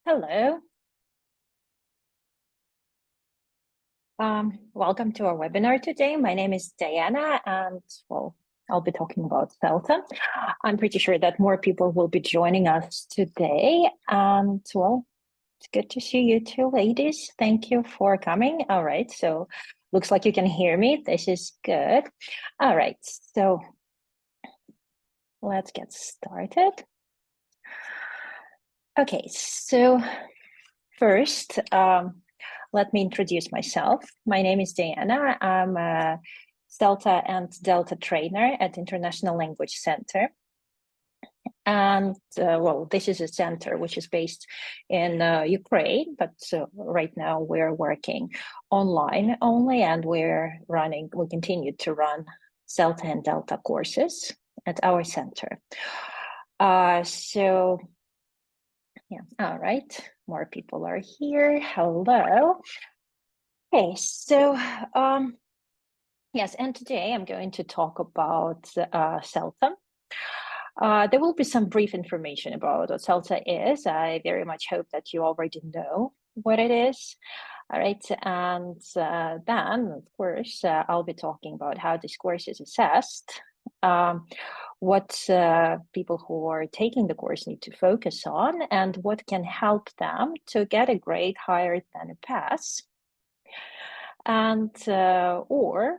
Hello. Welcome to our webinar today. My name is Diana, and I'll be talking about CELTA. I'm pretty sure that more people will be joining us today. And it's good to see you two ladies. Thank you for coming. All right, so looks like you can hear me. This is good. All right, so let's get started. Okay, so first, let me introduce myself. My name is Diana. I'm a CELTA and Delta trainer at International Language Center. And this is a center which is based in Ukraine, but right now we're working online only, and we continue to run CELTA and Delta courses at our center. Yeah, all right, more people are here. Hello. Okay, so yes, and today I'm going to talk about CELTA. There will be some brief information about what CELTA is. I very much hope that you already know what it is. All right, and then, of course, I'll be talking about how this course is assessed, what people who are taking the course need to focus on, and what can help them to get a grade higher than a pass, and or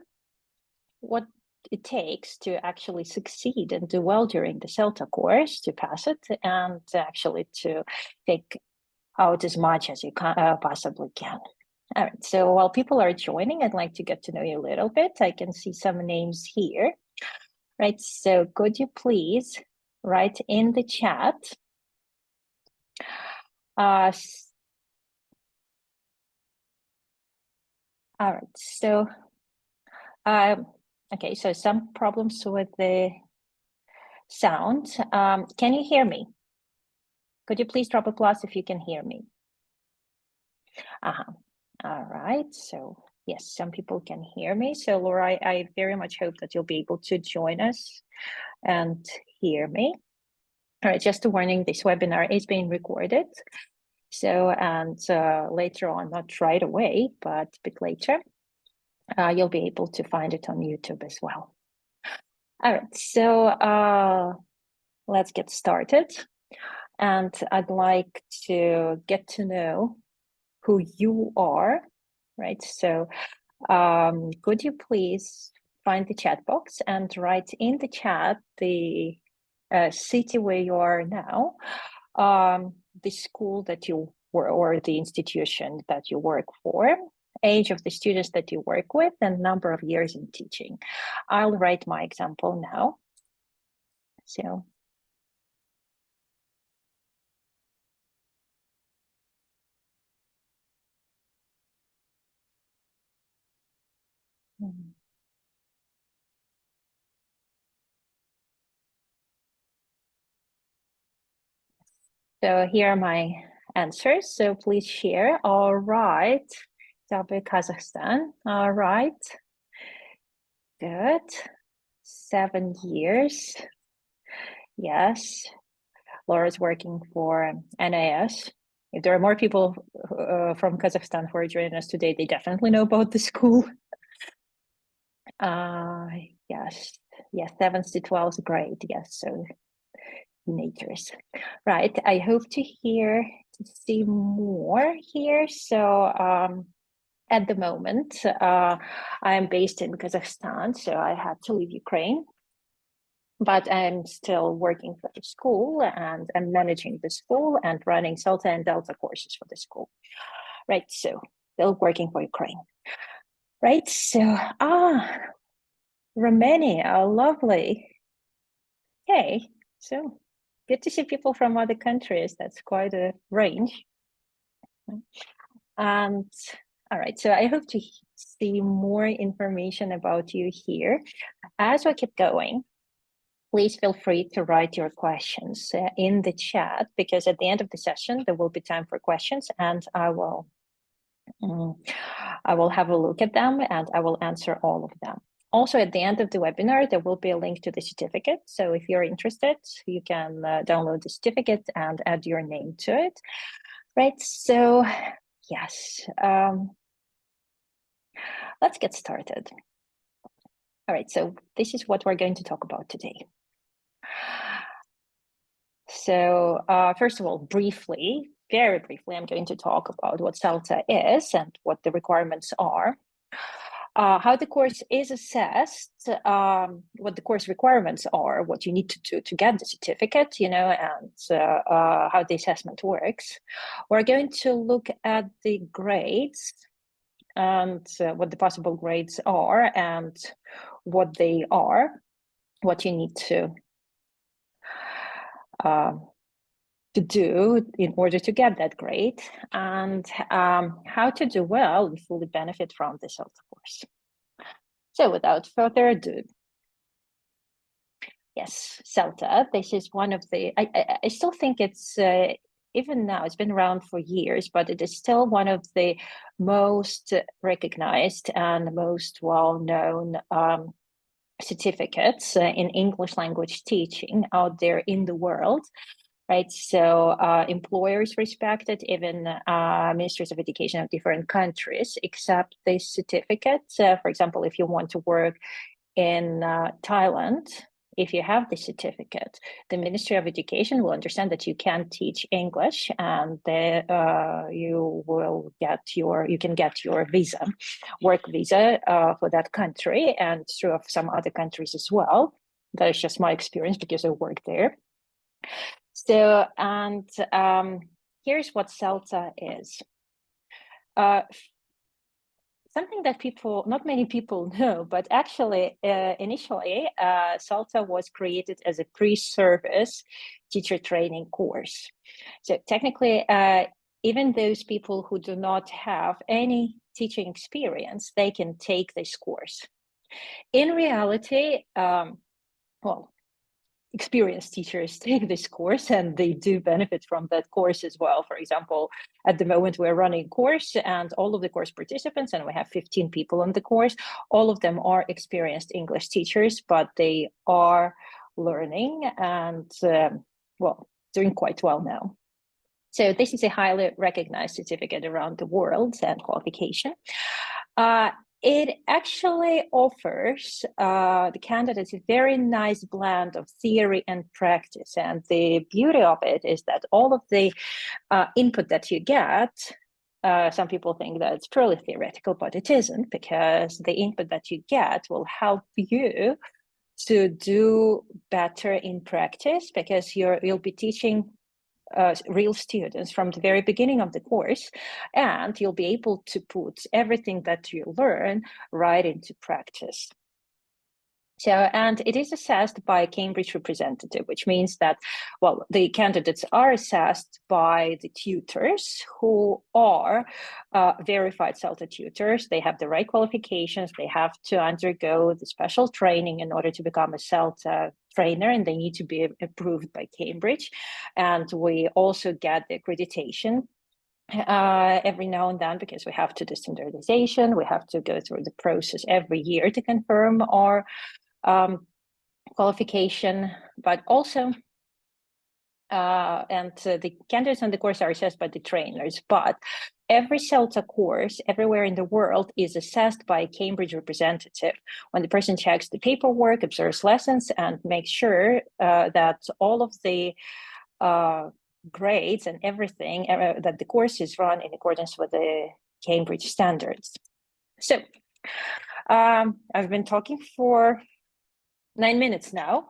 what it takes to actually succeed and do well during the CELTA course, to pass it, and actually to take out as much as you possibly can. All right, so while people are joining, I'd like to get to know you a little bit. I can see some names here. Right, so could you please write in the chat all right, so okay, so some problems with the sound. Can you hear me? Could you please drop a plus if you can hear me? All right, so yes, some people can hear me. So Laura, I very much hope that you'll be able to join us and hear me. All right, just a warning, this webinar is being recorded. So, and later on, not right away, but a bit later, you'll be able to find it on YouTube as well. All right, so let's get started. And I'd like to get to know who you are, right? So could you please find the chat box and write in the chat the city where you are now, the school that you were, or the institution that you work for, age of the students that you work with, and number of years in teaching. I'll write my example now. So. So here are my answers. So please share. All right. Tabe, Kazakhstan. All right. Good. 7 years. Yes. Laura's working for NIS. If there are more people from Kazakhstan who are joining us today, they definitely know about the school. Yes. 7th to 12th grade. Yes. So teenagers. Right. I hope to see more here. So at the moment, I'm based in Kazakhstan, so I had to leave Ukraine, but I'm still working for the school, and I'm managing the school and running CELTA and Delta courses for the school. Right, so still working for Ukraine. Right, so, Romania, lovely. Okay, so good to see people from other countries. That's quite a range. And all right, so I hope to see more information about you here. As we keep going, please feel free to write your questions in the chat, because at the end of the session, there will be time for questions, and I will have a look at them, and I will answer all of them. Also, at the end of the webinar, there will be a link to the certificate. So if you're interested, you can download the certificate and add your name to it. Right, so yes, let's get started. All right, so this is what we're going to talk about today. So first of all, briefly, very briefly, I'm going to talk about what CELTA is and what the requirements are. How the course is assessed, what the course requirements are, what you need to do to get the certificate, and how the assessment works. We're going to look at the grades and what the possible grades are and what they are, what you need to do in order to get that grade, and how to do well and fully benefit from the CELTA course. So without further ado, yes, CELTA, this is one of the, I still think it's, even now, it's been around for years, but it is still one of the most recognized and most well-known certificates in English language teaching out there in the world. Right, so employers respect it, even ministries of education of different countries accept this certificate. For example, if you want to work in Thailand, if you have the certificate, the Ministry of Education will understand that you can teach English, and you can get your visa, work visa for that country, and through some other countries as well. That is just my experience because I work there. So, and here's what CELTA is. Something that not many people know, but actually initially CELTA was created as a pre-service teacher training course. So technically, even those people who do not have any teaching experience, they can take this course. In reality, well, experienced teachers take this course and they do benefit from that course as well. For example, at the moment we're running a course and all of the course participants, and we have 15 people on the course, all of them are experienced English teachers, but they are learning and well, doing quite well now. So this is a highly recognized certificate around the world and qualification. It actually offers the candidates a very nice blend of theory and practice. And the beauty of it is that all of the input that you get, some people think that it's purely theoretical, but it isn't, because the input that you get will help you to do better in practice, because you'll be teaching real students from the very beginning of the course, and you'll be able to put everything that you learn right into practice. So, and it is assessed by a Cambridge representative, which means that, well, the candidates are assessed by the tutors who are verified CELTA tutors. They have the right qualifications. They have to undergo the special training in order to become a CELTA trainer, and they need to be approved by Cambridge. And we also get the accreditation every now and then, because we have to do standardization. We have to go through the process every year to confirm our qualification, but also the candidates on the course are assessed by the trainers, but every CELTA course everywhere in the world is assessed by a Cambridge representative, when the person checks the paperwork, observes lessons, and makes sure that all of the grades and everything, that the course is run in accordance with the Cambridge standards. So I've been talking for 9 minutes now.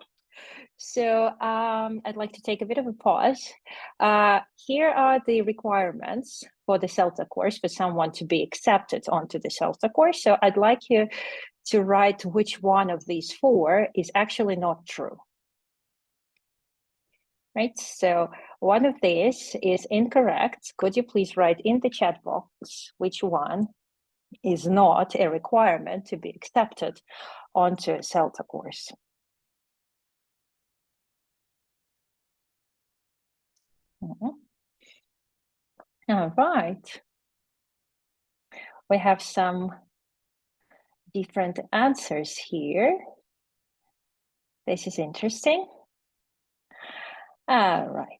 So I'd like to take a bit of a pause. Here are the requirements for the CELTA course for someone to be accepted onto the CELTA course. So I'd like you to write which one of these 4 is actually not true. Right, so one of these is incorrect. Could you please write in the chat box which one is not a requirement to be accepted onto a CELTA course? All right. We have some different answers here. This is interesting. All right.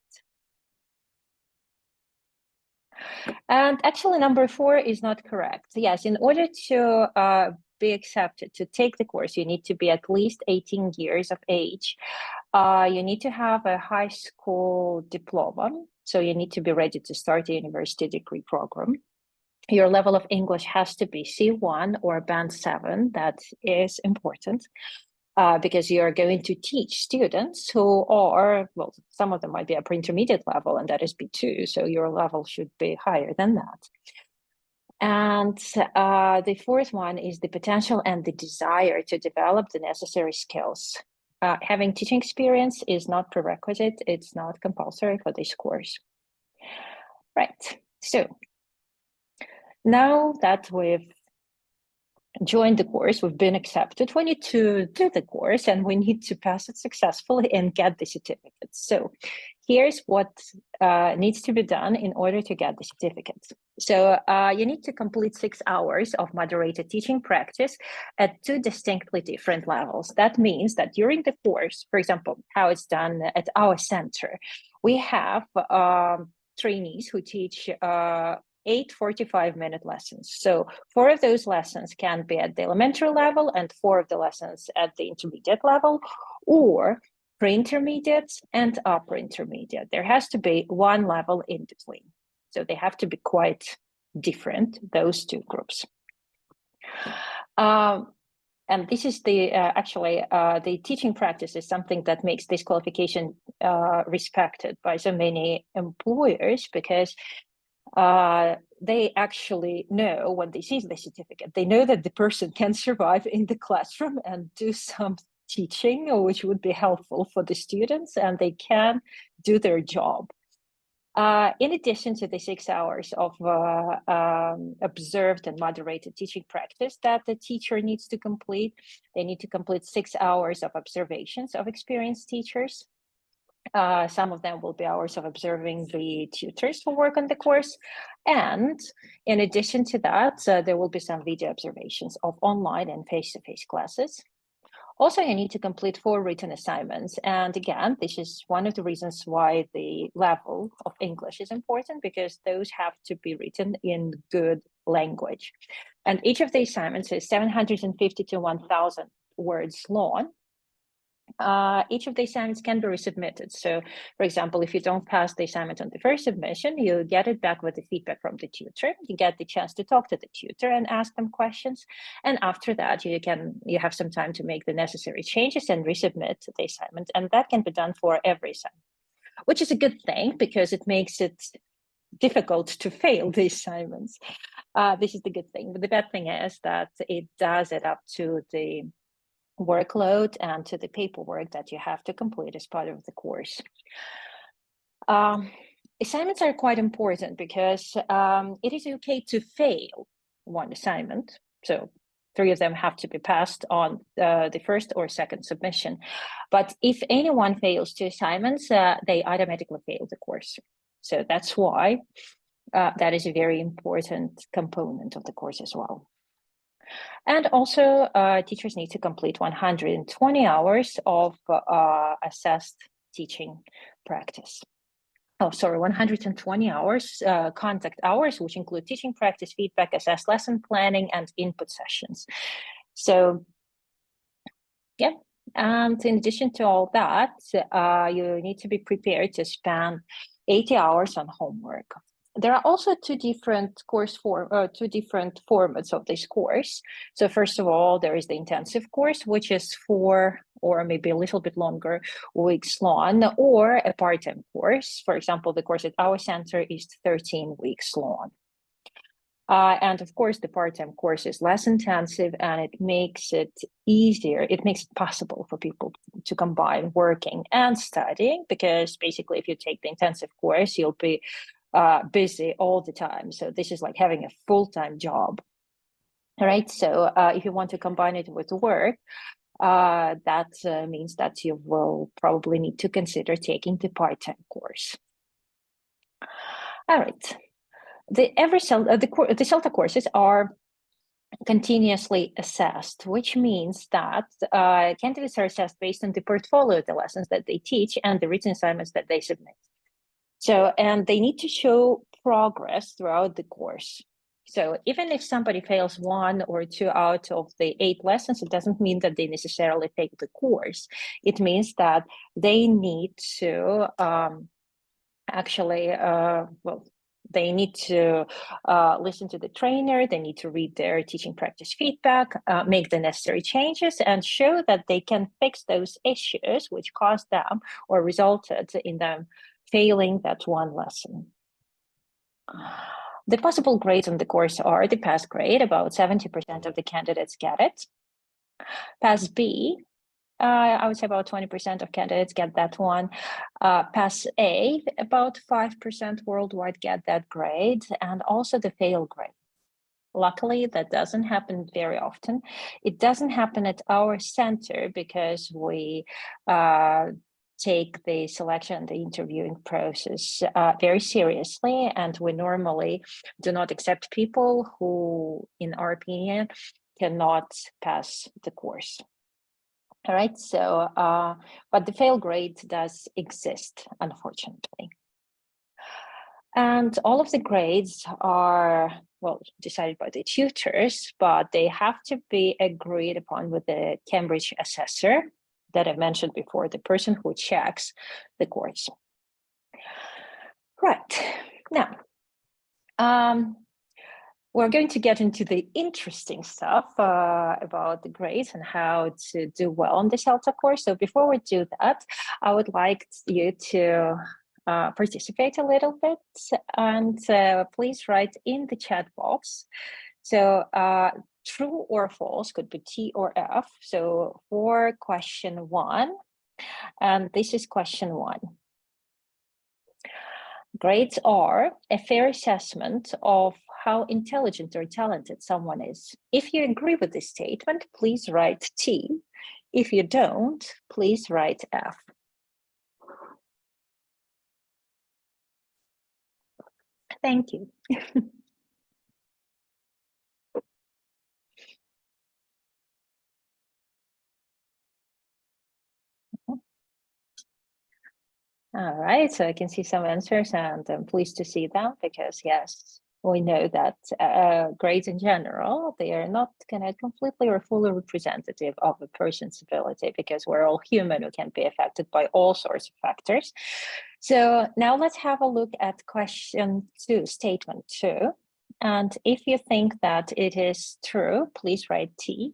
And actually, number 4 is not correct. Yes, in order to be accepted to take the course, you need to be at least 18 years of age. You need to have a high school diploma. So you need to be ready to start a university degree program. Your level of English has to be C1 or Band 7. That is important. Because you're going to teach students who are, well, some of them might be upper intermediate level, and that is B2, so your level should be higher than that. And the 4th one is the potential and the desire to develop the necessary skills. Having teaching experience is not prerequisite, it's not compulsory for this course. Right, so now that we've joined the course, we've been accepted, we need to do the course and we need to pass it successfully and get the certificate. So here's what needs to be done in order to get the certificate. So you need to complete 6 hours of moderated teaching practice at 2 distinctly different levels. That means that during the course, for example, how it's done at our center, we have trainees who teach 8 45-minute lessons. So 4 of those lessons can be at the elementary level and 4 of the lessons at the intermediate level, or pre-intermediate and upper intermediate. There has to be 1 level in between. So they have to be quite different, those 2 groups. And this is the actually the teaching practice is something that makes this qualification respected by so many employers, because they actually know when they see the certificate, they know that the person can survive in the classroom and do some teaching, which would be helpful for the students, and they can do their job. In addition to the 6 hours of observed and moderated teaching practice that the teacher needs to complete, they need to complete 6 hours of observations of experienced teachers. Some of them will be hours of observing the tutors who work on the course. And in addition to that, there will be some video observations of online and face-to-face classes. Also, you need to complete 4 written assignments. And again, this is one of the reasons why the level of English is important, because those have to be written in good language. And each of the assignments is 750 to 1,000 words long. Each of the assignments can be resubmitted. So, for example, if you don't pass the assignment on the first submission, you get it back with the feedback from the tutor. You get the chance to talk to the tutor and ask them questions. And after that, you have some time to make the necessary changes and resubmit the assignment. And that can be done for every assignment, which is a good thing because it makes it difficult to fail the assignments. This is the good thing. But the bad thing is that it does add up to the workload and to the paperwork that you have to complete as part of the course. Assignments are quite important because it is okay to fail one assignment. So 3 of them have to be passed on the first or second submission. But if anyone fails 2 assignments, they automatically fail the course. So that's why that is a very important component of the course as well. And also, teachers need to complete 120 hours of assessed teaching practice. 120 hours, contact hours, which include teaching practice, feedback, assessed lesson planning, and input sessions. So, yeah. And in addition to all that, you need to be prepared to spend 80 hours on homework. There are also 2 different formats of this course. So first of all, there is the intensive course, which is 4 or maybe a little bit longer weeks long, or a part-time course. For example, the course at our center is 13 weeks long. And of course, the part-time course is less intensive, and it makes it easier. It makes it possible for people to combine working and studying, because basically, if you take the intensive course, you'll be busy all the time. So this is like having a full-time job. All right. So if you want to combine it with work, that means that you will probably need to consider taking the part-time course. All right. The CELTA courses are continuously assessed, which means that candidates are assessed based on the portfolio of the lessons that they teach and the written assignments that they submit. So, and they need to show progress throughout the course. So even if somebody fails 1 or 2 out of the 8 lessons, it doesn't mean that they necessarily take the course. It means that they need to actually, they need to listen to the trainer, they need to read their teaching practice feedback, make the necessary changes, and show that they can fix those issues which caused them or resulted in them failing that one lesson. The possible grades on the course are the pass grade, about 70% of the candidates get it. Pass B, I would say about 20% of candidates get that one. Pass A, about 5% worldwide get that grade, and also the fail grade. Luckily, that doesn't happen very often. It doesn't happen at our center because we take the selection, the interviewing process very seriously, and we normally do not accept people who, in our opinion, cannot pass the course. All right, so, but the fail grade does exist, unfortunately. And all of the grades are, well, decided by the tutors, but they have to be agreed upon with the Cambridge assessor that I mentioned before, the person who checks the course. Right, now, we're going to get into the interesting stuff about the grades and how to do well on the CELTA course. So before we do that, I would like you to participate a little bit, and please write in the chat box. So true or false could be T or F. So for question 1, and this is question 1. Grades are a fair assessment of how intelligent or talented someone is. If you agree with this statement, please write T. If you don't, please write F. Thank you. All right, so I can see some answers, and I'm pleased to see them because, yes, we know that grades in general, they are not kind of completely or fully representative of a person's ability because we're all human who can be affected by all sorts of factors. So now let's have a look at question 2, statement 2. And if you think that it is true, please write T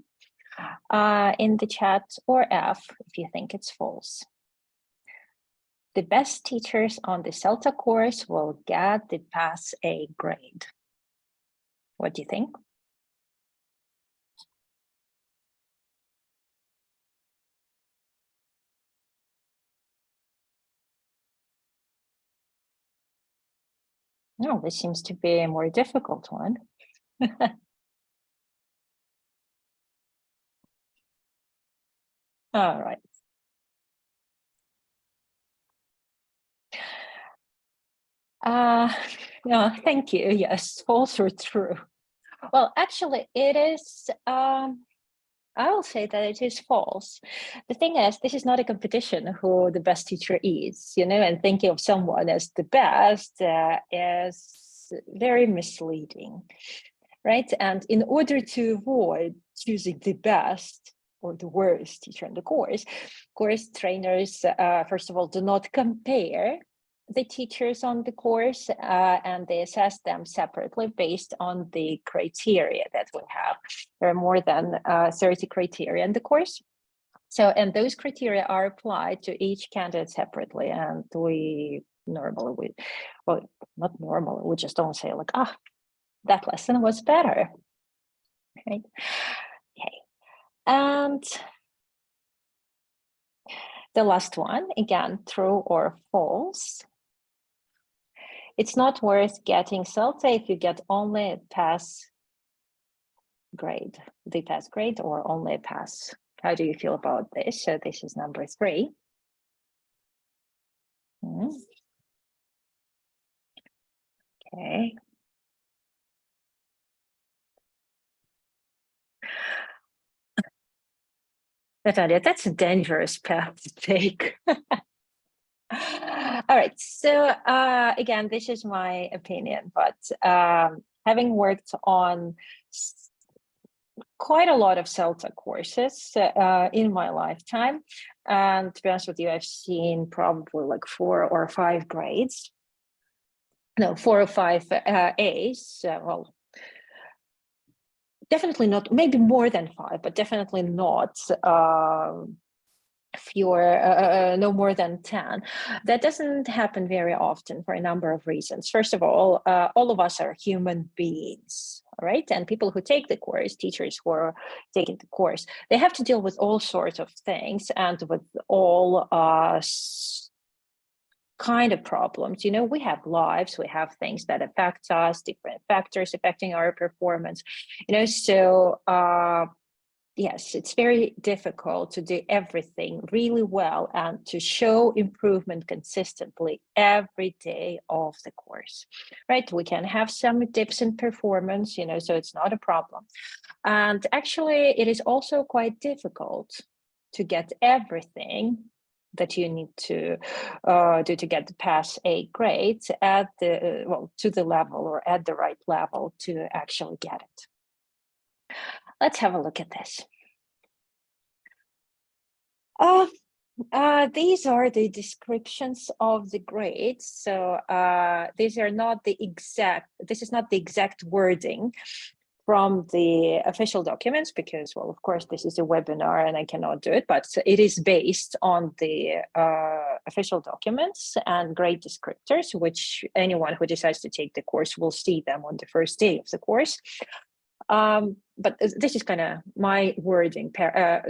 in the chat, or F if you think it's false. The best teachers on the CELTA course will get the pass A grade. What do you think? No, this seems to be a more difficult one. All right. No, thank you. Yes, false or true. Well, actually, it is. I will say that it is false. The thing is, this is not a competition who the best teacher is, you know, and thinking of someone as the best is very misleading, right? And in order to avoid choosing the best or the worst teacher in the course trainers, first of all, do not compare the teachers on the course, and they assess them separately based on the criteria that we have. There are more than 30 criteria in the course. So, and those criteria are applied to each candidate separately. And we normally, well, not normally, we just don't say like, that lesson was better, right? Okay, and the last one, again, true or false. It's not worth getting CELTA if you get only a pass grade, the pass grade, or only a pass. How do you feel about this? So this is number 3. Okay. Natalia, that's a dangerous path to take. All right. So again, this is my opinion, but having worked on quite a lot of CELTA courses in my lifetime, and to be honest with you, I've seen probably like 4 or 5 grades. No, 4 or 5 A's. Well, definitely not, maybe more than 5, but definitely not fewer, no more than 10. That doesn't happen very often for a number of reasons. First of all of us are human beings, right? And people who take the course, teachers who are taking the course, they have to deal with all sorts of things and with all kind of problems. You know, we have lives, we have things that affect us, different factors affecting our performance, you know, so yes, it's very difficult to do everything really well and to show improvement consistently every day of the course, right? We can have some dips in performance, you know, so it's not a problem. And actually, it is also quite difficult to get everything that you need to do to get the pass A grade at the, well, to the level or at the right level to actually get it. Let's have a look at this. These are the descriptions of the grades. So these are not the exact, this is not the exact wording from the official documents because, well, of course, this is a webinar and I cannot do it, but it is based on the official documents and grade descriptors, which anyone who decides to take the course will see them on the first day of the course. But this is kind of my wording.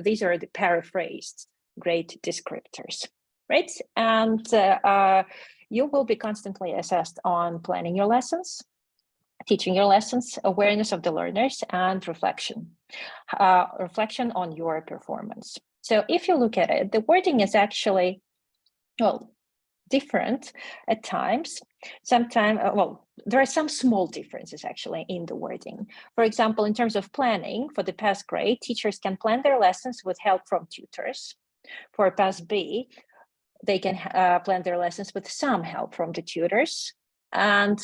These are the paraphrased grade descriptors, right? And you will be constantly assessed on planning your lessons, teaching your lessons, awareness of the learners, and reflection. Reflection on your performance. So if you look at it, the wording is actually, well, different at times. Sometimes, well, there are some small differences actually in the wording. For example, in terms of planning for the pass grade, teachers can plan their lessons with help from tutors. For pass B, they can plan their lessons with some help from the tutors. And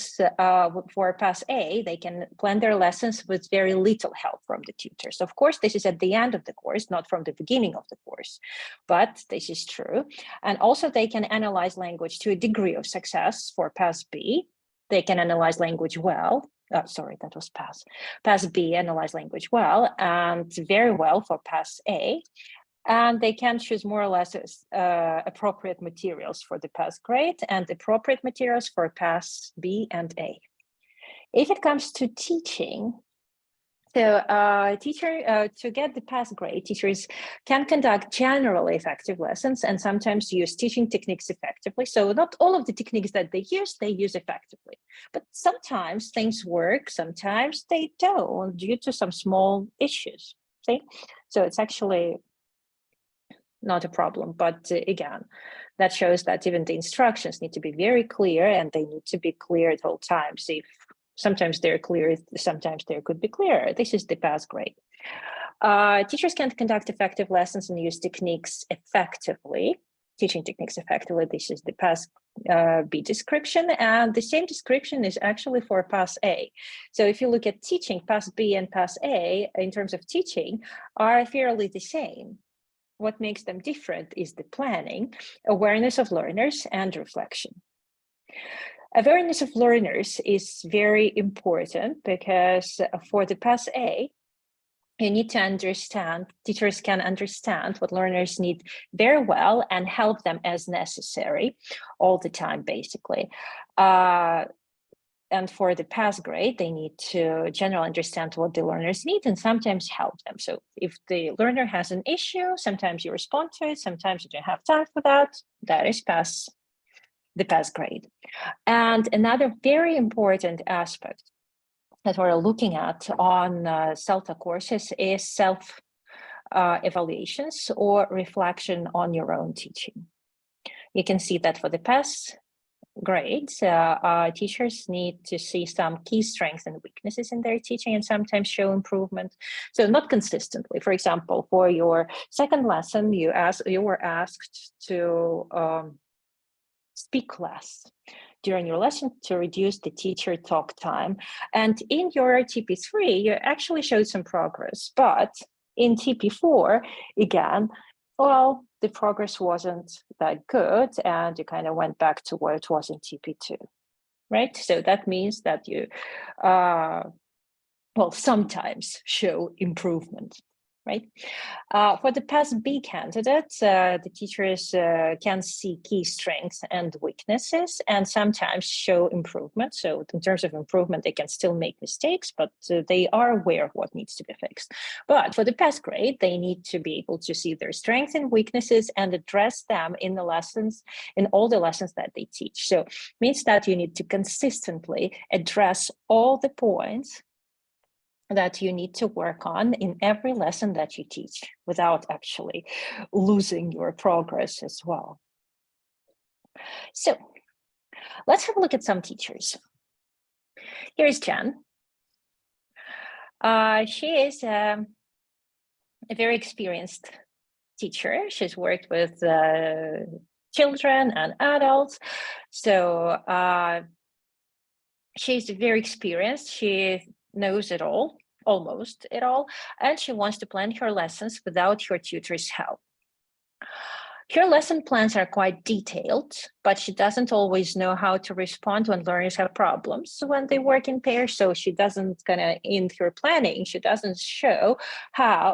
for pass A, they can plan their lessons with very little help from the tutors. Of course, this is at the end of the course, not from the beginning of the course, but this is true. And also they can analyze language to a degree of success for pass B. They can analyze language well. Sorry, that was pass. Pass B, analyze language well and very well for pass A. And they can choose more or less appropriate materials for the pass grade and appropriate materials for pass B and A. If it comes to teaching, so to get the pass grade, teachers can conduct generally effective lessons and sometimes use teaching techniques effectively. So not all of the techniques that they use effectively, but sometimes things work, sometimes they don't due to some small issues. See? So it's actually not a problem, but again, that shows that even the instructions need to be very clear and they need to be clear at all times. If sometimes they're clear, sometimes they could be clearer. This is the pass grade. Teachers can conduct effective lessons and use techniques effectively, teaching techniques effectively. This is the pass B description, and the same description is actually for pass A. So if you look at teaching, pass B and pass A in terms of teaching are fairly the same. What makes them different is the planning, awareness of learners, and reflection. Awareness of learners is very important because for the pass A, you need to understand, teachers can understand what learners need very well and help them as necessary all the time, basically. And for the pass grade, they need to generally understand what the learners need and sometimes help them. So if the learner has an issue, sometimes you respond to it, sometimes you don't have time for that. That is the pass grade. And another very important aspect that we're looking at on CELTA courses is self-evaluations or reflection on your own teaching. You can see that for the pass grades, teachers need to see some key strengths and weaknesses in their teaching and sometimes show improvement. So not consistently. For example, for your second lesson, you were asked to speak less during your lesson to reduce the teacher talk time. And in your TP3, you actually showed some progress, but in TP4, again, well, the progress wasn't that good, and you kind of went back to where it was in TP2, right? So that means that you, well, sometimes show improvement, right? For the PAS B candidates, the teachers can see key strengths and weaknesses and sometimes show improvement. So in terms of improvement, they can still make mistakes, but they are aware of what needs to be fixed. But for the PAS grade, they need to be able to see their strengths and weaknesses and address them in the lessons, in all the lessons that they teach. So it means that you need to consistently address all the points that you need to work on in every lesson that you teach without actually losing your progress as well. So let's have a look at some teachers. Here's Jen. She is a very experienced teacher. She's worked with children and adults. So she's very experienced. She knows it all, almost it all, and she wants to plan her lessons without her tutor's help. Her lesson plans are quite detailed, but she doesn't always know how to respond when learners have problems when they work in pairs. So she doesn't in her planning, she doesn't show how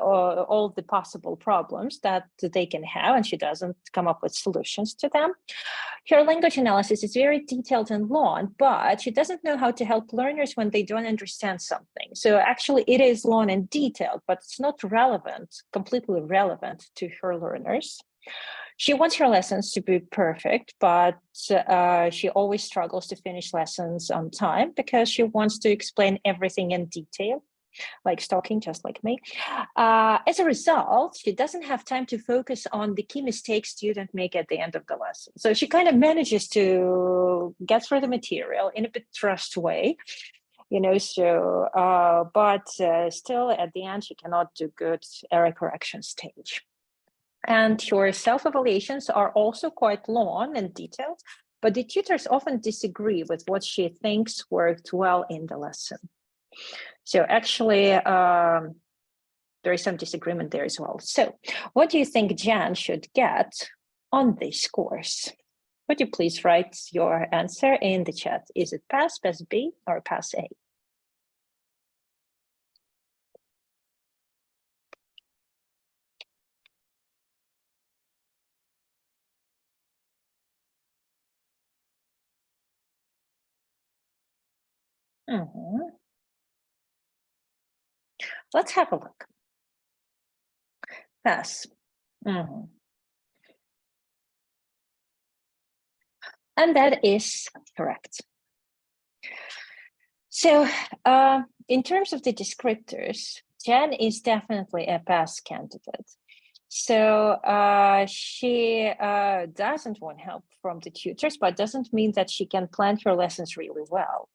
all the possible problems that they can have, and she doesn't come up with solutions to them. Her language analysis is very detailed and long, but she doesn't know how to help learners when they don't understand something. So actually it is long and detailed, but it's not relevant, completely relevant to her learners. She wants her lessons to be perfect, but she always struggles to finish lessons on time because she wants to explain everything in detail, like stalking, just like me. As a result, she doesn't have time to focus on the key mistakes students make at the end of the lesson. So she kind of manages to get through the material in a bit rushed way, you know, so, but still at the end, she cannot do good error correction stage. And her self-evaluations are also quite long and detailed, but the tutors often disagree with what she thinks worked well in the lesson. So actually, there is some disagreement there as well. So what do you think Jan should get on this course? Would you please write your answer in the chat? Is it PAS, PAS B, or PAS A? Let's have a look. PAS. And that is correct. So in terms of the descriptors, Jen is definitely a PAS candidate. So she doesn't want help from the tutors, but doesn't mean that she can plan her lessons really well.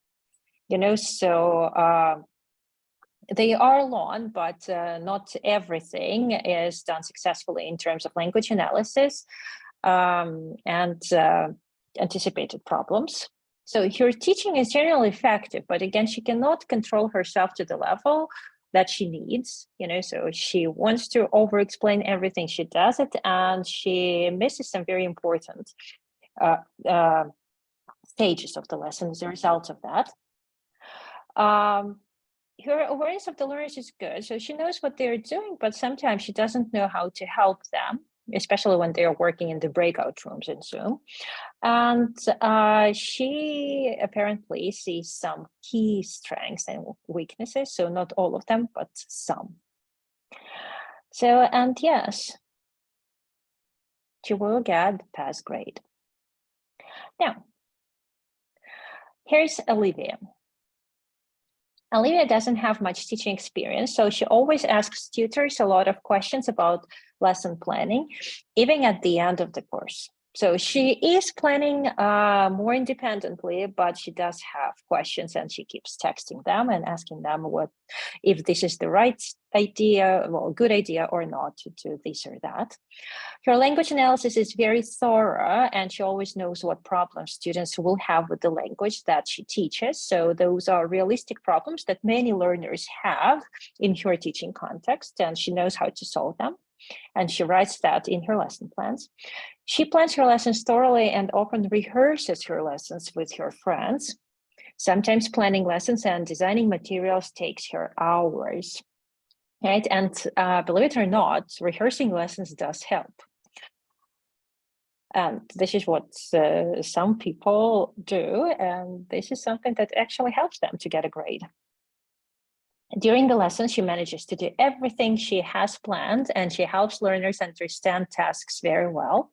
You know, so they are long, but not everything is done successfully in terms of language analysis and anticipated problems. So her teaching is generally effective, but again, she cannot control herself to the level that she needs, you know, so she wants to over-explain everything. She does it, and she misses some very important stages of the lesson as a result of that. Her awareness of the learners is good, so she knows what they're doing, but sometimes she doesn't know how to help them, especially when they're working in the breakout rooms in Zoom. And she apparently sees some key strengths and weaknesses, so not all of them, but some. So, and yes, she will get the PAS grade. Now, here's Olivia. Olivia doesn't have much teaching experience, so she always asks tutors a lot of questions about lesson planning, even at the end of the course. So she is planning more independently, but she does have questions and she keeps texting them and asking them if this is the right idea, well, good idea or not to do this or that. Her language analysis is very thorough and she always knows what problems students will have with the language that she teaches. So those are realistic problems that many learners have in her teaching context, and she knows how to solve them. And she writes that in her lesson plans. She plans her lessons thoroughly and often rehearses her lessons with her friends. Sometimes planning lessons and designing materials takes her hours, right? And believe it or not, rehearsing lessons does help. And this is what some people do, and this is something that actually helps them to get a grade. During the lesson, she manages to do everything she has planned, and she helps learners understand tasks very well.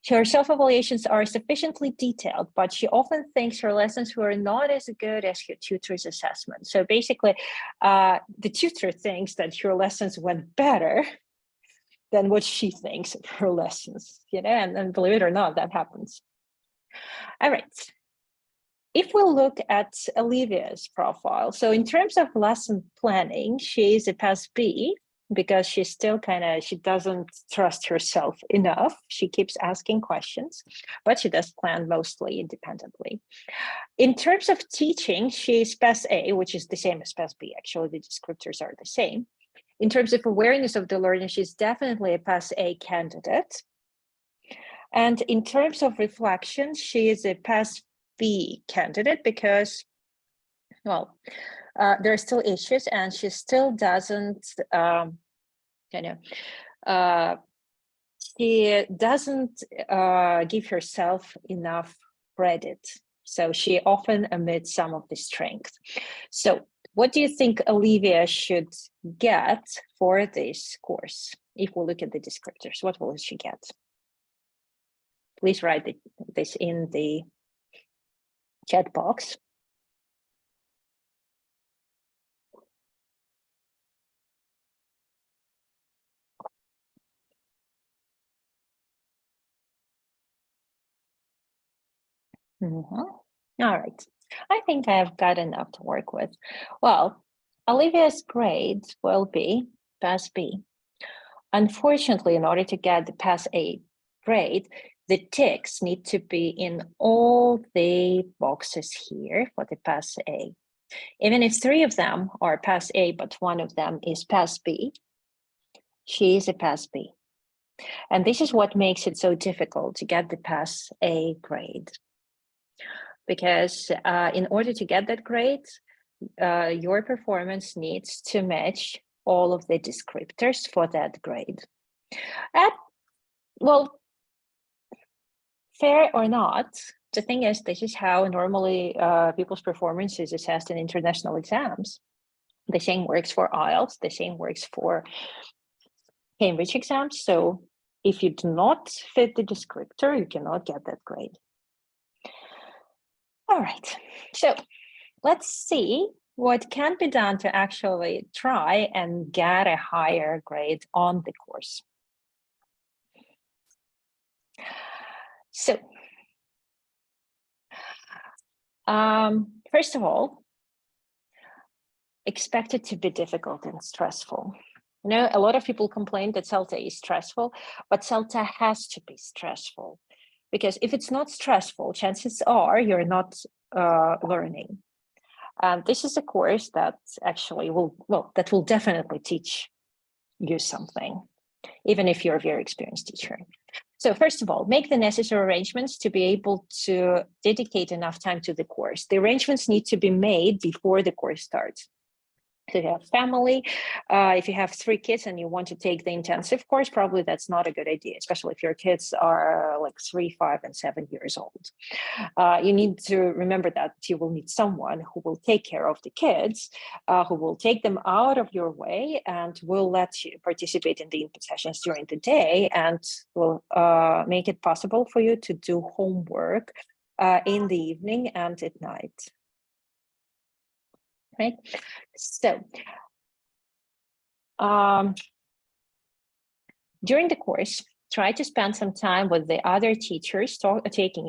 Her self-evaluations are sufficiently detailed, but she often thinks her lessons were not as good as her tutor's assessment. So basically, the tutor thinks that her lessons went better than what she thinks of her lessons, and believe it or not, that happens. All right. If we look at Olivia's profile, so in terms of lesson planning, she is a pass B because she still she doesn't trust herself enough. She keeps asking questions, but she does plan mostly independently. In terms of teaching, she's pass A, which is the same as pass B. Actually, the descriptors are the same. In terms of awareness of the learning, she's definitely a pass A candidate. And in terms of reflection, she is a pass B candidate because, well, there are still issues and she still doesn't, she doesn't give herself enough credit. So she often omits some of the strength. So what do you think Olivia should get for this course? If we look at the descriptors, what will she get? Please write this in the chat box. All right. I think I have got enough to work with. Well, Olivia's grade will be pass B. Unfortunately, in order to get the pass A grade, the ticks need to be in all the boxes here for the pass A. Even if 3 of them are pass A, but 1 of them is pass B, she is a pass B. And this is what makes it so difficult to get the pass A grade. Because in order to get that grade, your performance needs to match all of the descriptors for that grade. Well, fair or not, the thing is, this is how normally people's performance is assessed in international exams. The same works for IELTS, the same works for Cambridge exams. So if you do not fit the descriptor, you cannot get that grade. All right, so let's see what can be done to actually try and get a higher grade on the course. So, first of all, expect it to be difficult and stressful. A lot of people complain that CELTA is stressful, but CELTA has to be stressful, because if it's not stressful, chances are you're not learning. This is a course that actually that will definitely teach you something, even if you're a very experienced teacher. So first of all, make the necessary arrangements to be able to dedicate enough time to the course. The arrangements need to be made before the course starts. So if you have family, if you have 3 kids and you want to take the intensive course, probably that's not a good idea, especially if your kids are like 3, 5, and 7 years old. You need to remember that you will need someone who will take care of the kids, who will take them out of your way and will let you participate in the input sessions during the day, and will make it possible for you to do homework in the evening and at night. Right? So during the course, Try to spend some time with the other teachers who are taking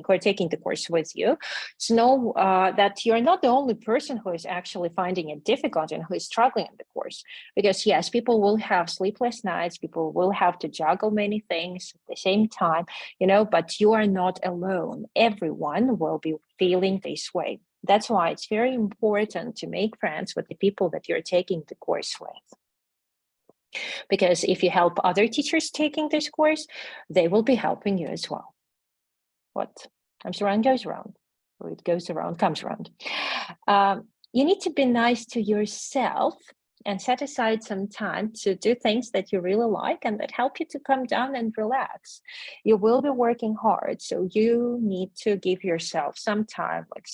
the course with you, to know that you're not the only person who is actually finding it difficult and who is struggling in the course. Because yes, people will have sleepless nights, people will have to juggle many things at the same time, but you are not alone. Everyone will be feeling this way. That's why it's very important to make friends with the people that you're taking the course with. Because if you help other teachers taking this course, they will be helping you as well. What comes around goes around, or it goes around comes around. You need to be nice to yourself and set aside some time to do things that you really like and that help you to calm down and relax. You will be working hard, so you need to give yourself some time, like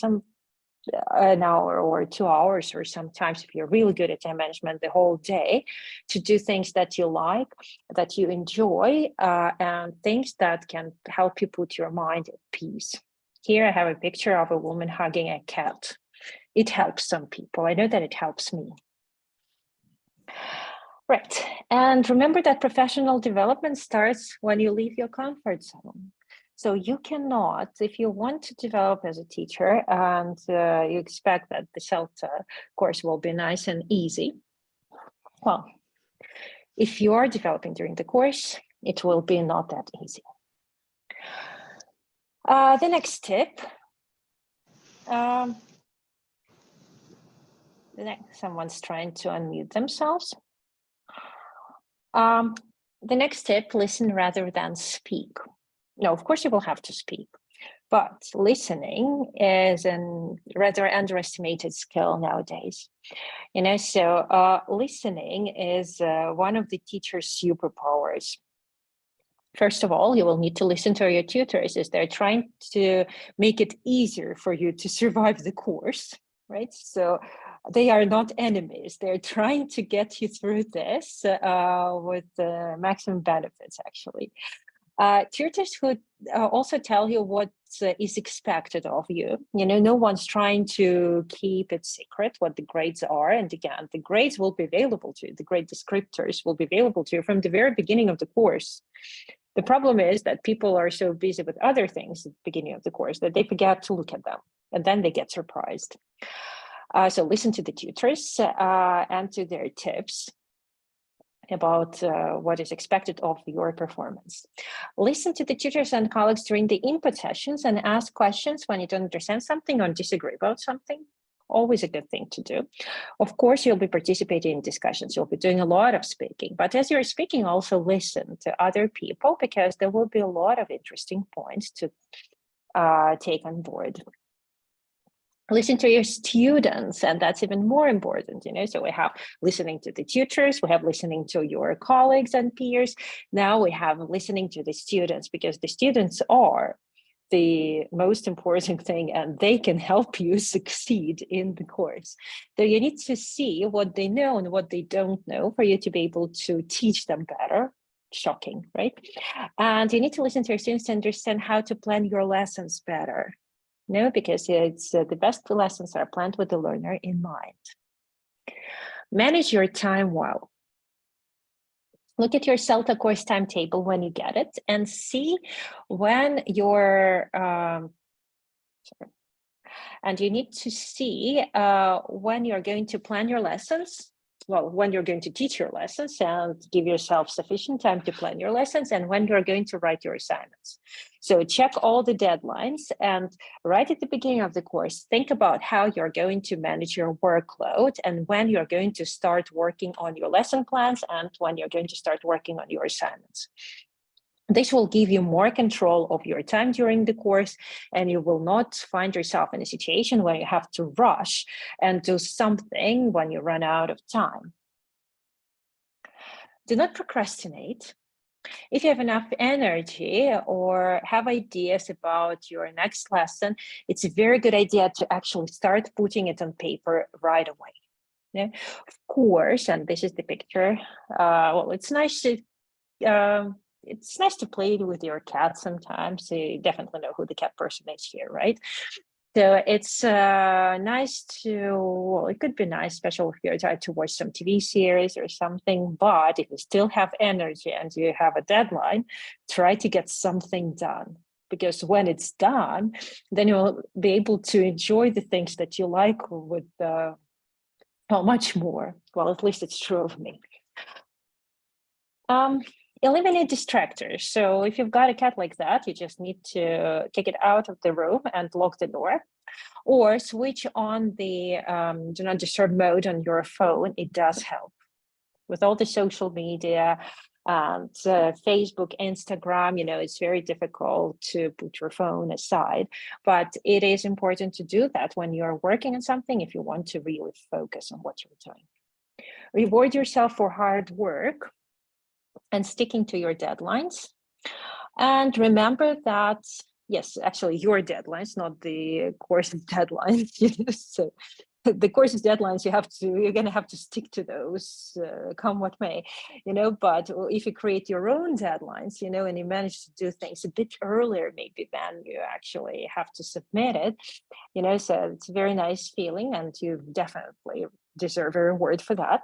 an hour or 2 hours, or sometimes if you're really good at time management, the whole day, to do things that you like, that you enjoy, and things that can help you put your mind at peace. Here I have a picture of a woman hugging a cat. It helps some people. I know that it helps me. Right, and remember that professional development starts when you leave your comfort zone. So you cannot, if you want to develop as a teacher and you expect that the CELTA course will be nice and easy, well, if you are developing during the course, it will be not that easy. The next tip, someone's trying to unmute themselves. The next tip, listen rather than speak. No, of course you will have to speak, but listening is a rather underestimated skill nowadays. So listening is one of the teacher's superpowers. First of all, you will need to listen to your tutors as they're trying to make it easier for you to survive the course, right? So they are not enemies. They're trying to get you through this with maximum benefits, actually. Tutors who also tell you what is expected of you. No one's trying to keep it secret what the grades are. And again, the grades will be available to you. The grade descriptors will be available to you from the very beginning of the course. The problem is that people are so busy with other things at the beginning of the course that they forget to look at them, and then they get surprised. So listen to the tutors and to their tips about what is expected of your performance. Listen to the tutors and colleagues during the input sessions and ask questions when you don't understand something or disagree about something. Always a good thing to do. Of course, you'll be participating in discussions. You'll be doing a lot of speaking, but as you're speaking, also listen to other people, because there will be a lot of interesting points to take on board. Listen to your students, and that's even more important, So we have listening to the tutors, we have listening to your colleagues and peers. Now we have listening to the students, because the students are the most important thing and they can help you succeed in the course. So you need to see what they know and what they don't know for you to be able to teach them better. Shocking, right? And you need to listen to your students to understand how to plan your lessons better. Because it's the best lessons are planned with the learner in mind. Manage your time well. Look at your CELTA course timetable when you get it and see when you're, and you need to see when you're going to plan your lessons, when you're going to teach your lessons, and give yourself sufficient time to plan your lessons, and when you're going to write your assignments. So check all the deadlines, and right at the beginning of the course, think about how you're going to manage your workload and when you're going to start working on your lesson plans and when you're going to start working on your assignments. This will give you more control of your time during the course, and you will not find yourself in a situation where you have to rush and do something when you run out of time. Do not procrastinate. If you have enough energy or have ideas about your next lesson, it's a very good idea to actually start putting it on paper right away. Of course, and this is the picture. It's nice to play with your cat sometimes. So you definitely know who the cat person is here, right? So it's nice well, it could be nice, especially if you're trying to watch some TV series or something, but if you still have energy and you have a deadline, try to get something done. Because when it's done, then you'll be able to enjoy the things that you like with much more. Well, at least it's true of me. Eliminate distractors. So if you've got a cat like that, you just need to kick it out of the room and lock the door, or switch on the do not disturb mode on your phone. It does help. With all the social media and Facebook, Instagram, it's very difficult to put your phone aside, but it is important to do that when you're working on something if you want to really focus on what you're doing. Reward yourself for hard work and sticking to your deadlines. And remember that, yes, actually your deadlines, not the course deadlines. So the course's deadlines, you're going to have to stick to those, come what may, but if you create your own deadlines, and you manage to do things a bit earlier, maybe then you actually have to submit it, so it's a very nice feeling and you definitely deserve a reward for that.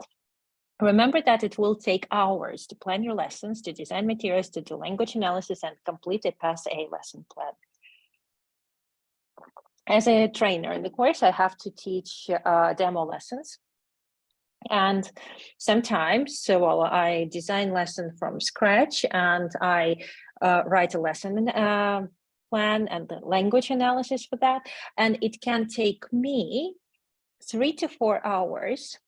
Remember that it will take hours to plan your lessons, to design materials, to do language analysis, and complete a Pass A lesson plan. As a trainer in the course, I have to teach demo lessons. And sometimes, I design lesson from scratch and I write a lesson plan and the language analysis for that. And it can take me 3 to 4 hours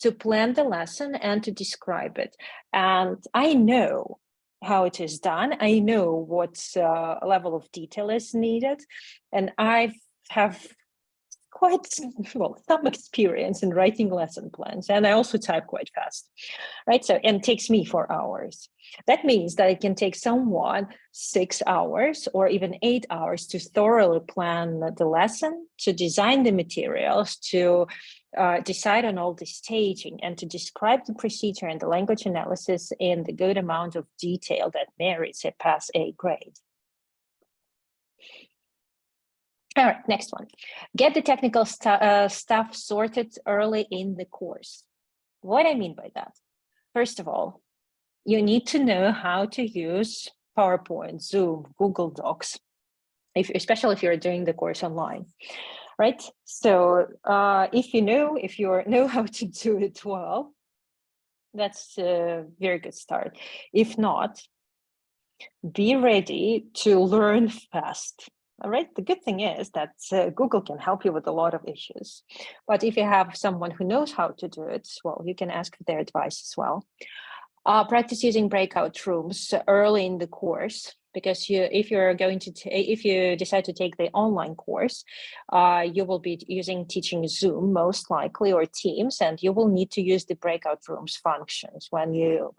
to plan the lesson and to describe it. And I know how it is done. I know what level of detail is needed. And I have quite some experience in writing lesson plans. And I also type quite fast, right? So, and it takes me 4 hours. That means that it can take someone 6 hours or even 8 hours to thoroughly plan the lesson, to design the materials, to decide on all the staging, and to describe the procedure and the language analysis in the good amount of detail that merits a Pass A grade. All right, next one. Get the technical stuff sorted early in the course. What I mean by that? First of all, you need to know how to use PowerPoint, Zoom, Google Docs, especially if you're doing the course online, right? So if you know how to do it well, that's a very good start. If not, be ready to learn fast. All right. The good thing is that Google can help you with a lot of issues. But if you have someone who knows how to do it, well, you can ask for their advice as well. Practice using breakout rooms early in the course, because if you decide to take the online course, you will be teaching Zoom most likely, or Teams, and you will need to use the breakout rooms functions when you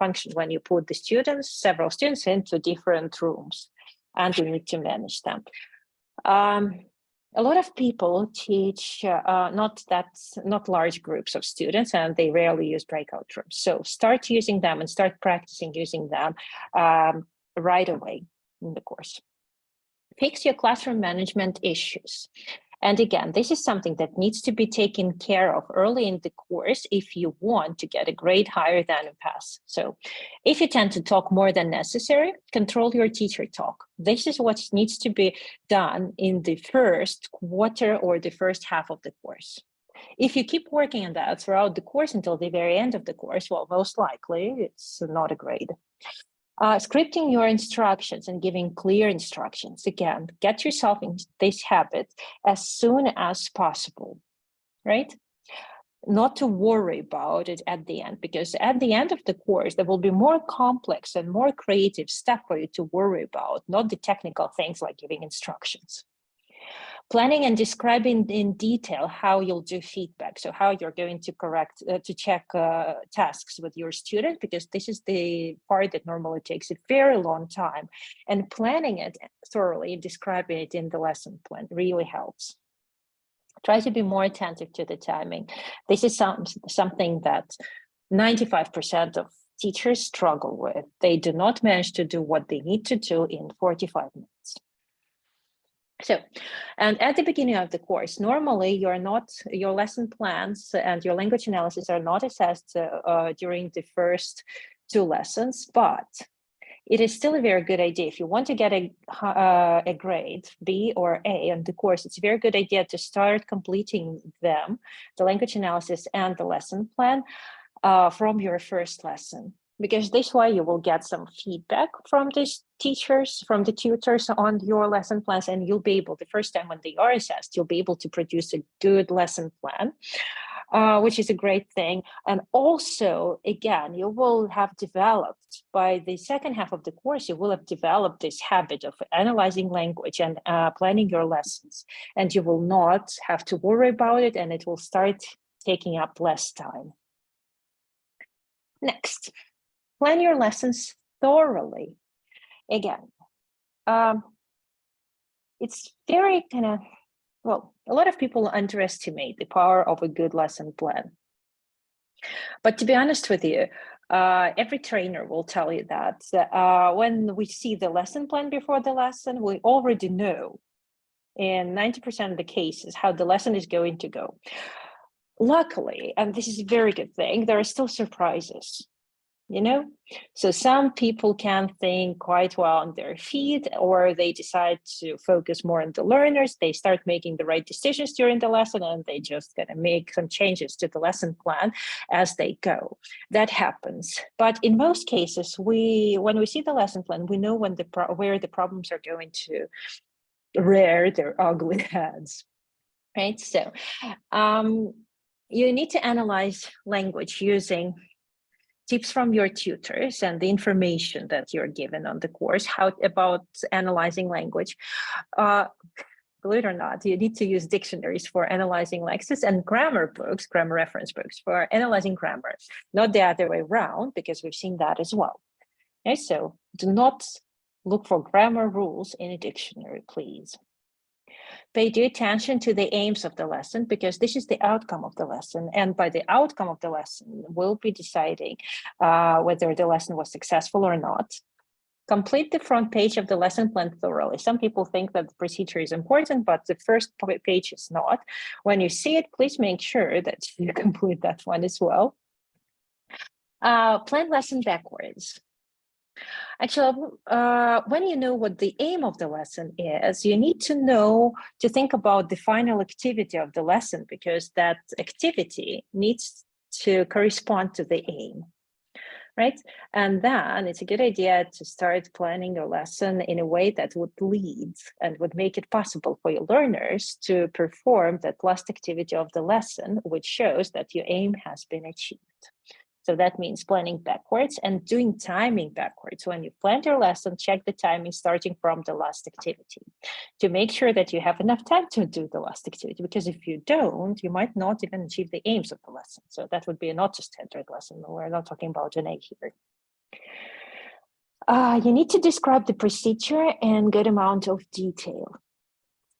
put the several students into different rooms, and you need to manage them. A lot of people teach not large groups of students, and they rarely use breakout rooms. So start using them and start practicing using them right away in the course. Fix your classroom management issues. And again, this is something that needs to be taken care of early in the course if you want to get a grade higher than a pass. So if you tend to talk more than necessary, control your teacher talk. This is what needs to be done in the first quarter or the first half of the course. If you keep working on that throughout the course until the very end of the course, well, most likely it's not a grade. Scripting your instructions and giving clear instructions. Again, get yourself in this habit as soon as possible, right? Not to worry about it at the end, because at the end of the course, there will be more complex and more creative stuff for you to worry about, not the technical things like giving instructions. Planning and describing in detail how you'll do feedback. So how you're going to check tasks with your student, because this is the part that normally takes a very long time. And planning it thoroughly, describing it in the lesson plan really helps. Try to be more attentive to the timing. This is something that 95% of teachers struggle with. They do not manage to do what they need to do in 45 minutes. So, and at the beginning of the course, normally your lesson plans and your language analysis are not assessed during the first 2 lessons, but it is still a very good idea. If you want to get a grade, B or A on the course, it's a very good idea to start completing them, the language analysis and the lesson plan, from your first lesson. Because this way you will get some feedback from these teachers, from the tutors on your lesson plans, and you'll be able, the first time when they are assessed, you'll be able to produce a good lesson plan. Which is a great thing. And also, again, you will have developed, by the second half of the course, you will have developed this habit of analyzing language and planning your lessons. And you will not have to worry about it, and it will start taking up less time. Next, plan your lessons thoroughly. Again, it's very kind of, well, a lot of people underestimate the power of a good lesson plan. But to be honest with you, every trainer will tell you that when we see the lesson plan before the lesson, we already know in 90% of the cases how the lesson is going to go. Luckily, and this is a very good thing, there are still surprises. So some people can think quite well on their feet, or they decide to focus more on the learners. They start making the right decisions during the lesson, and they just gonna make some changes to the lesson plan as they go. That happens. But in most cases, when we see the lesson plan, we know where the problems are going to rear their ugly heads, right? So you need to analyze language using tips from your tutors and the information that you're given on the course, about analyzing language. Believe it or not, you need to use dictionaries for analyzing lexis and grammar reference books for analyzing grammar, not the other way around, because we've seen that as well. Okay, so do not look for grammar rules in a dictionary, please. Pay due attention to the aims of the lesson, because this is the outcome of the lesson. And by the outcome of the lesson, we'll be deciding whether the lesson was successful or not. Complete the front page of the lesson plan thoroughly. Some people think that the procedure is important, but the first page is not. When you see it, please make sure that you complete that one as well. Plan lesson backwards. Actually, when you know what the aim of the lesson is, you need to think about the final activity of the lesson, because that activity needs to correspond to the aim, right? And then it's a good idea to start planning your lesson in a way that would lead and would make it possible for your learners to perform that last activity of the lesson, which shows that your aim has been achieved. So that means planning backwards and doing timing backwards. When you plan your lesson, check the timing starting from the last activity to make sure that you have enough time to do the last activity, because if you don't, you might not even achieve the aims of the lesson. So that would be a not a standard lesson. We're not talking about an A here. You need to describe the procedure in good amount of detail.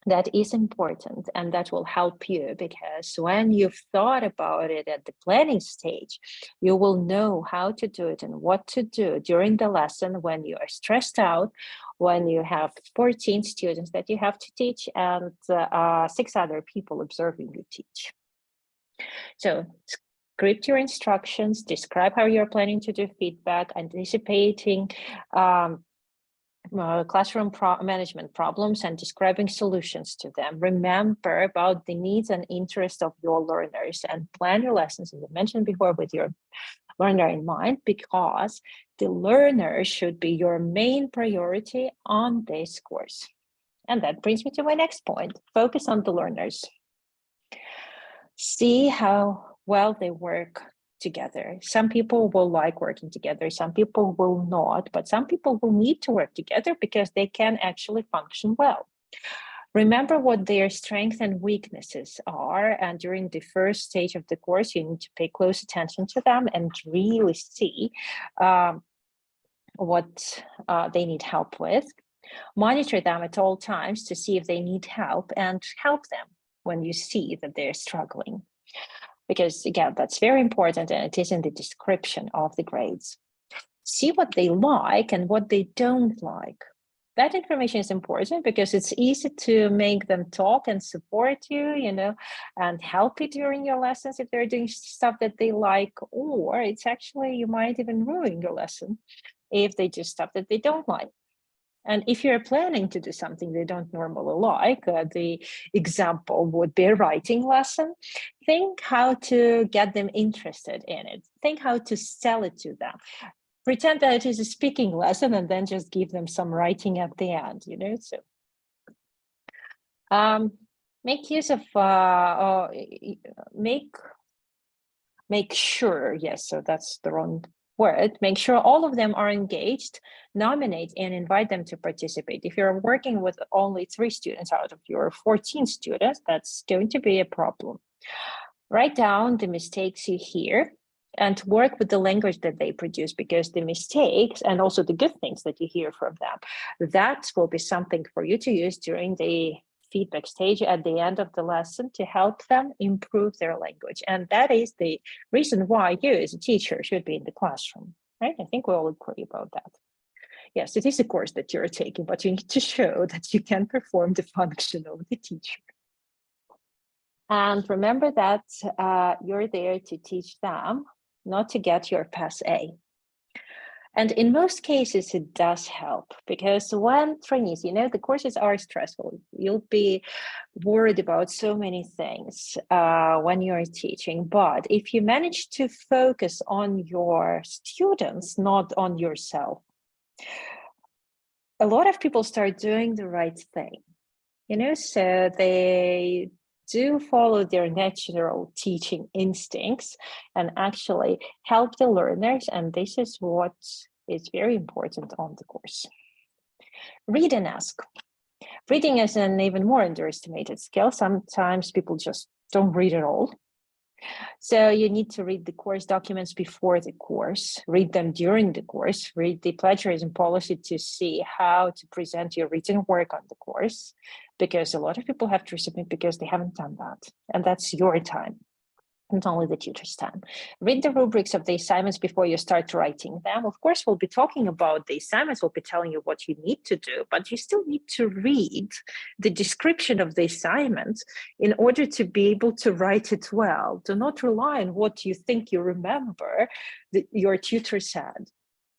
That is important, and that will help you, because when you've thought about it at the planning stage, you will know how to do it and what to do during the lesson when you are stressed out, when you have 14 students that you have to teach and 6 other people observing you teach. So script your instructions, describe how you're planning to do feedback, anticipating classroom management problems and describing solutions to them. Remember about the needs and interests of your learners, and plan your lessons, as I mentioned before, with your learner in mind, because the learner should be your main priority on this course. And that brings me to my next point. Focus on the learners. See how well they work together. Some people will like working together, some people will not, but some people will need to work together because they can actually function well. Remember what their strengths and weaknesses are, and during the first stage of the course, you need to pay close attention to them and really see what they need help with. Monitor them at all times to see if they need help, and help them when you see that they're struggling. Because again, that's very important, and it is in the description of the grades. See what they like and what they don't like. That information is important because it's easy to make them talk and support you, and help you during your lessons if they're doing stuff that they like, or it's actually, you might even ruin your lesson if they do stuff that they don't like. And if you're planning to do something they don't normally like, the example would be a writing lesson. Think how to get them interested in it. Think how to sell it to them. Pretend that it is a speaking lesson and then just give them some writing at the end, So make use of, make sure, yes, so that's the wrong word. Make sure all of them are engaged, nominate and invite them to participate. If you're working with only 3 students out of your 14 students, that's going to be a problem. Write down the mistakes you hear and work with the language that they produce, because the mistakes and also the good things that you hear from them, that will be something for you to use during the feedback stage at the end of the lesson to help them improve their language. And that is the reason why you as a teacher should be in the classroom, right? I think we all agree about that. Yes, it is a course that you're taking, but you need to show that you can perform the function of the teacher. And remember that you're there to teach them, not to get your pass A. And in most cases, it does help, because when trainees, the courses are stressful. You'll be worried about so many things when you're teaching. But if you manage to focus on your students, not on yourself, a lot of people start doing the right thing, so they do follow their natural teaching instincts and actually help the learners. And this is what is very important on the course. Read and ask. Reading is an even more underestimated skill. Sometimes people just don't read at all. So you need to read the course documents before the course, read them during the course, read the plagiarism policy to see how to present your written work on the course, because a lot of people have to submit because they haven't done that. And that's your time, not only the tutor's time. Read the rubrics of the assignments before you start writing them. Of course, we'll be talking about the assignments, we'll be telling you what you need to do, but you still need to read the description of the assignment in order to be able to write it well. Do not rely on what you think you remember that your tutor said.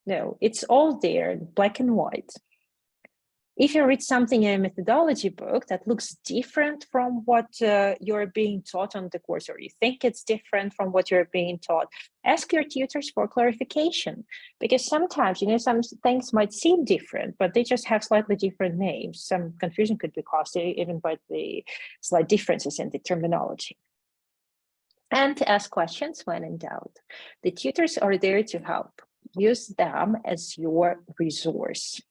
No, it's all there, black and white. If you read something in a methodology book that looks different from what you're being taught on the course, or you think it's different from what you're being taught, ask your tutors for clarification, because sometimes, some things might seem different, but they just have slightly different names. Some confusion could be caused even by the slight differences in the terminology. And ask questions when in doubt. The tutors are there to help. Use them as your resource.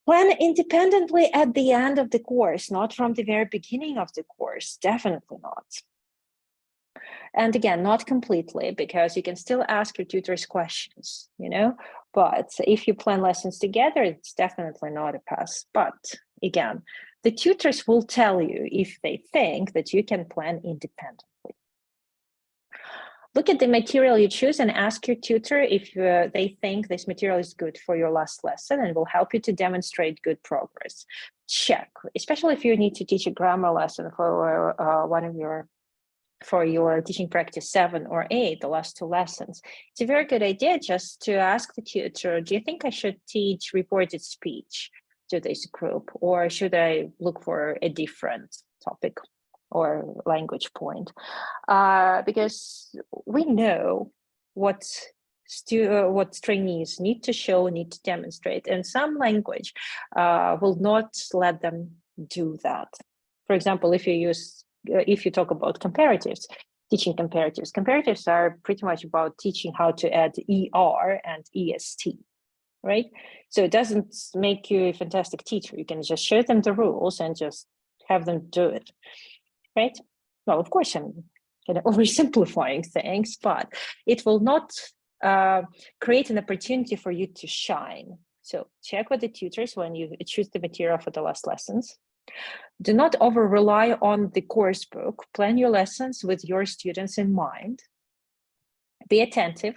Plan independently at the end of the course, not from the very beginning of the course, definitely not. And again, not completely, because you can still ask your tutors questions, but if you plan lessons together, it's definitely not a pass. But again, the tutors will tell you if they think that you can plan independently. Look at the material you choose and ask your tutor if they think this material is good for your last lesson and will help you to demonstrate good progress. Check, especially if you need to teach a grammar lesson for for your teaching practice 7 or 8, the last 2 lessons. It's a very good idea just to ask the tutor, do you think I should teach reported speech to this group, or should I look for a different topic or language point? Because we know what trainees need to show, need to demonstrate, and some language will not let them do that. For example, if you talk about comparatives, teaching comparatives. Comparatives are pretty much about teaching how to add ER and EST, right? So it doesn't make you a fantastic teacher. You can just show them the rules and just have them do it, right? Well, of course, I'm oversimplifying things, but it will not create an opportunity for you to shine. So check with the tutors when you choose the material for the last lessons. Do not over-rely on the course book. Plan your lessons with your students in mind. Be attentive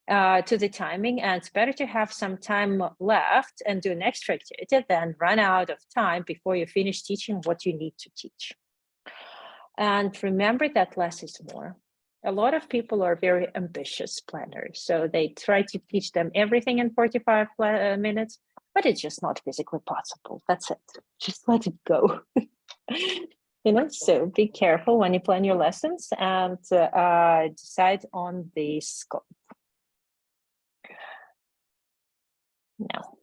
to the timing, and it's better to have some time left and do an extra activity than run out of time before you finish teaching what you need to teach. And remember that less is more. A lot of people are very ambitious planners, so they try to teach them everything in 45 minutes, but it's just not physically possible. That's it. Just let it go. So be careful when you plan your lessons and decide on the scope. Now,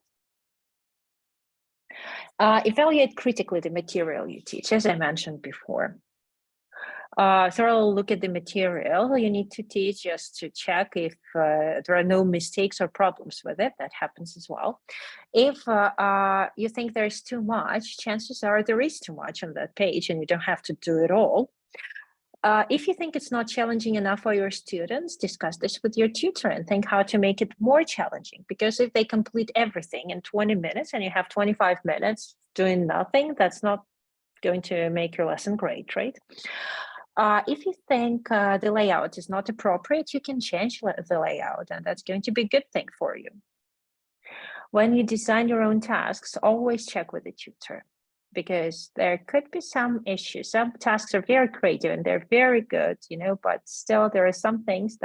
evaluate critically the material you teach, as I mentioned before. Thoroughly look at the material you need to teach just to check if there are no mistakes or problems with it. That happens as well. If you think there's too much, chances are there is too much on that page and you don't have to do it all. If you think it's not challenging enough for your students, discuss this with your tutor and think how to make it more challenging. Because if they complete everything in 20 minutes and you have 25 minutes doing nothing, that's not going to make your lesson great, right? If you think the layout is not appropriate, you can change the layout, and that's going to be a good thing for you. When you design your own tasks, always check with the tutor, because there could be some issues. Some tasks are very creative and they're very good, but still there are some things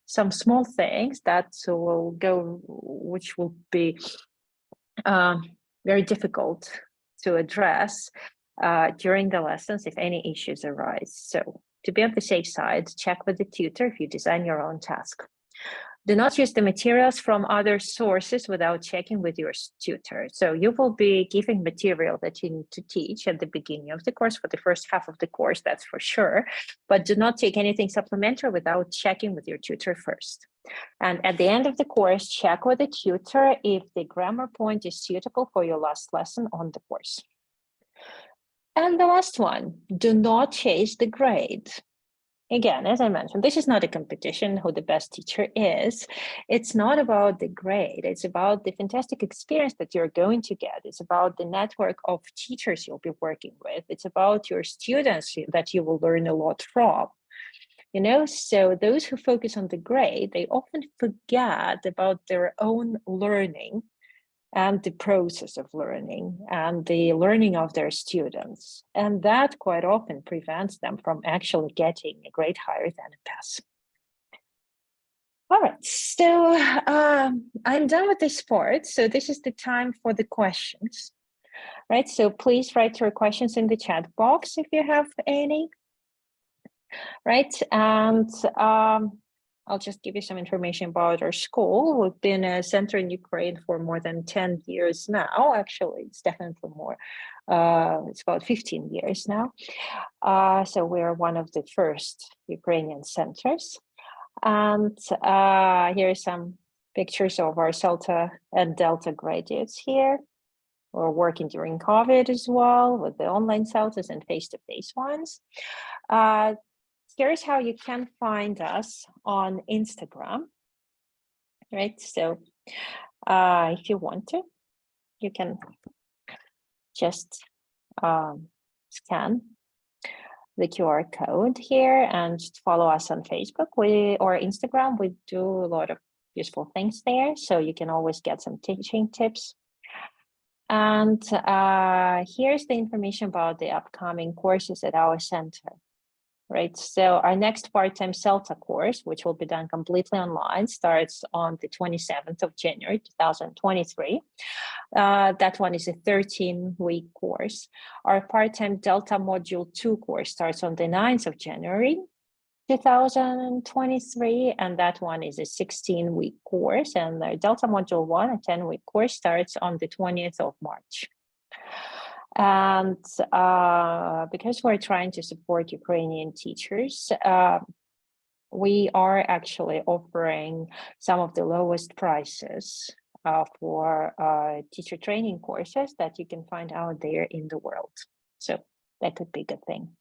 some small things that which will be very difficult to address during the lessons if any issues arise. So to be on the safe side, check with the tutor if you design your own task. Do not use the materials from other sources without checking with your tutor. So you will be giving material that you need to teach at the beginning of the course for the first half of the course, that's for sure. But do not take anything supplementary without checking with your tutor first. And at the end of the course, check with the tutor if the grammar point is suitable for your last lesson on the course. And the last one, do not chase the grade. Again, as I mentioned, this is not a competition who the best teacher is. It's not about the grade. It's about the fantastic experience that you're going to get. It's about the network of teachers you'll be working with. It's about your students that you will learn a lot from. So those who focus on the grade, they often forget about their own learning and the process of learning and the learning of their students. And that quite often prevents them from actually getting a grade higher than a pass. All right, so I'm done with this part. So this is the time for the questions, right? So please write your questions in the chat box if you have any, right? And I'll just give you some information about our school. We've been a center in Ukraine for more than 10 years now. Actually, it's definitely more. It's about 15 years now. So we're one of the first Ukrainian centers. And here are some pictures of our CELTA and Delta graduates here. We're working during COVID as well with the online CELTAs and face-to-face ones. Here's how you can find us on Instagram, right? So if you want to, you can just scan the QR code here and follow us on Facebook or Instagram. We do a lot of useful things there, so you can always get some teaching tips. And here's the information about the upcoming courses at our center. Right, so our next part-time CELTA course, which will be done completely online, starts on the 27th of January, 2023. That one is a 13-week course. Our part-time Delta Module 2 course starts on the 9th of January, 2023, and that one is a 16-week course. And the Delta Module 1, a 10-week course, starts on the 20th of March. And because we're trying to support Ukrainian teachers, we are actually offering some of the lowest prices for teacher training courses that you can find out there in the world. So that could be a good thing.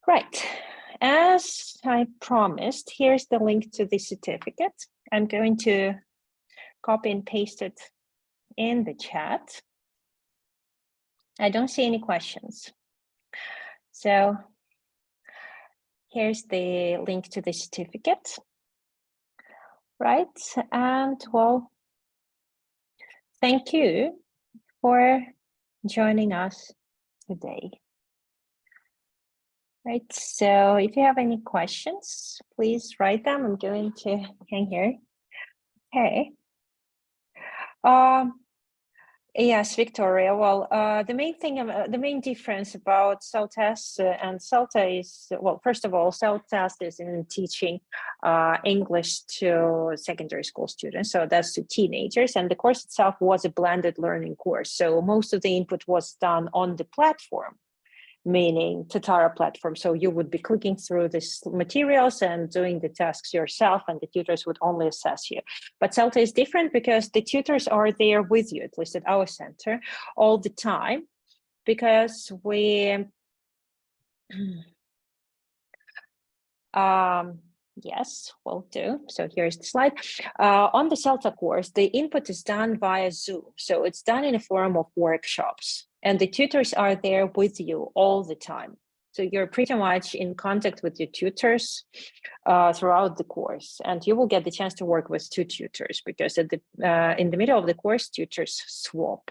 Right, as I promised, here's the link to the certificate. I'm going to copy and paste it in the chat. I don't see any questions. So here's the link to the certificate, right? And well, thank you for joining us today. Right, so if you have any questions, please write them. I'm going to hang here. Okay. Yes, Victoria. Well, the main thing, the main difference about CELTAS and CELTA is, well, first of all, CELTAS is in teaching English to secondary school students, so that's to teenagers, and the course itself was a blended learning course. So most of the input was done on the platform, meaning Tatara platform. So you would be clicking through these materials and doing the tasks yourself, and the tutors would only assess you. But CELTA is different because the tutors are there with you, at least at our center, all the time, because we, yes, will do. So here's the slide. On the CELTA course, the input is done via Zoom. So it's done in a form of workshops, and the tutors are there with you all the time. So you're pretty much in contact with your tutors throughout the course, and you will get the chance to work with 2 tutors because at the in the middle of the course, tutors swap.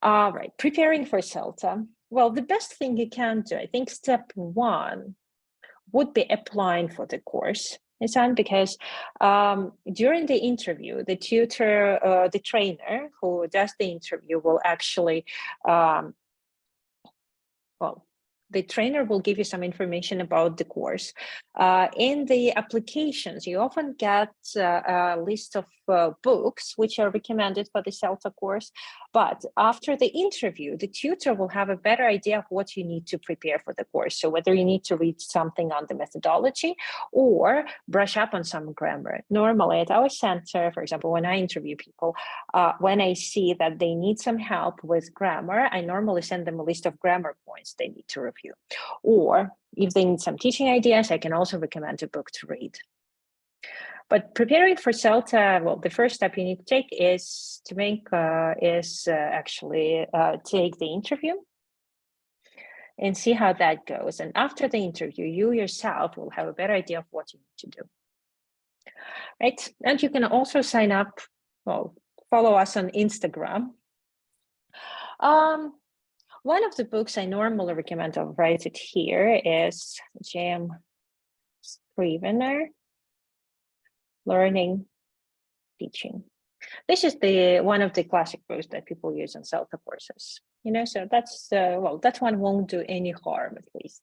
All right, preparing for CELTA. Well, the best thing you can do, I think step 1 would be applying for the course, because during the interview, the tutor, the trainer who does the interview will actually, well, the trainer will give you some information about the course. In the applications, you often get a list of books which are recommended for the CELTA course. But after the interview, the tutor will have a better idea of what you need to prepare for the course. So whether you need to read something on the methodology or brush up on some grammar. Normally at our center, for example, when I interview people, when I see that they need some help with grammar, I normally send them a list of grammar points they need to review. Or if they need some teaching ideas, I can also recommend a book to read. But preparing for CELTA, well, the first step you need to take is to make actually take the interview and see how that goes. And after the interview, you yourself will have a better idea of what you need to do. Right, and you can also sign up. Well, follow us on Instagram. One of the books I normally recommend, I'll write it here, is J.M. Scrivener, Learning, Teaching. This is one of the classic books that people use in CELTA courses, so that's, well, that one won't do any harm, at least,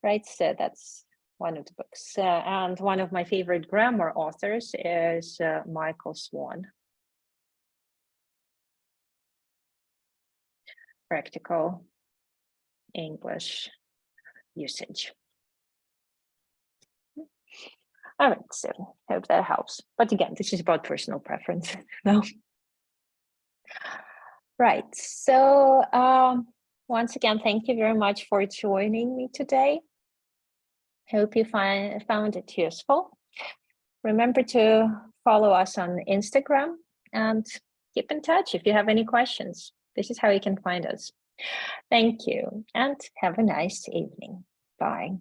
right? So that's one of the books. And one of my favorite grammar authors is Michael Swan. Practical English Usage. All right, so hope that helps. But again, this is about personal preference. No. Right, so once again, thank you very much for joining me today. Hope you found it useful. Remember to follow us on Instagram and keep in touch if you have any questions. This is how you can find us. Thank you and have a nice evening. Bye.